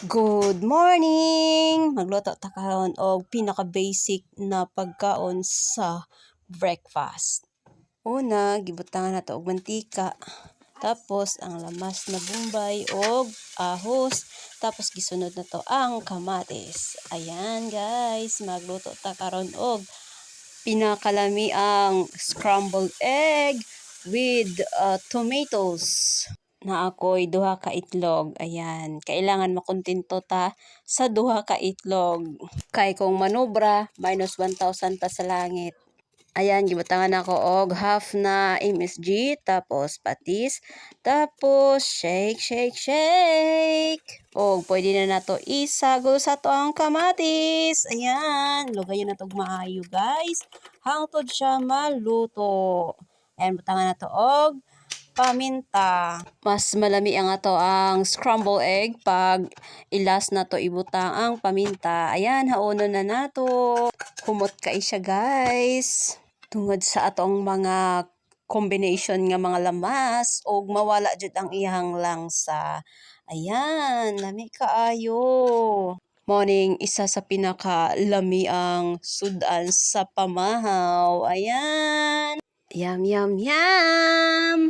Good morning! Magluto ta karon og pinaka-basic na pagkaon sa breakfast. Una, gibutangan nato og mantika. Tapos ang lamas na bombay og ahos. Tapos gisunod na to ang kamatis. Ayan guys, magluto ta karon og pinakalami ang scrambled egg with tomatoes. Na ako'y duha ka itlog. Ayan, kailangan makontento ta sa duha ka itlog. Kay kung manobra, minus 1,000 ta sa langit. Ayan, gibutangan ako og half na MSG, tapos patis, tapos shake, shake, shake. Og pwede na nato isagol sa to ang kamatis. Ayan, lugayan na to maayo guys. Hangtod siya maluto. Ayan, butangan na to og paminta. Mas malami ang ato ang scrambled egg pag ilas na to ibutang ang paminta. Ayan, haunon na nato. Humot kay siya guys. Tungod sa atong mga combination nga mga lamas og mawala jud ang iyang langsa. Ayan, lami kaayo. Morning, isa sa pinaka-lami ang sudan sa pamahaw. Ayan. Yum, yum, yum!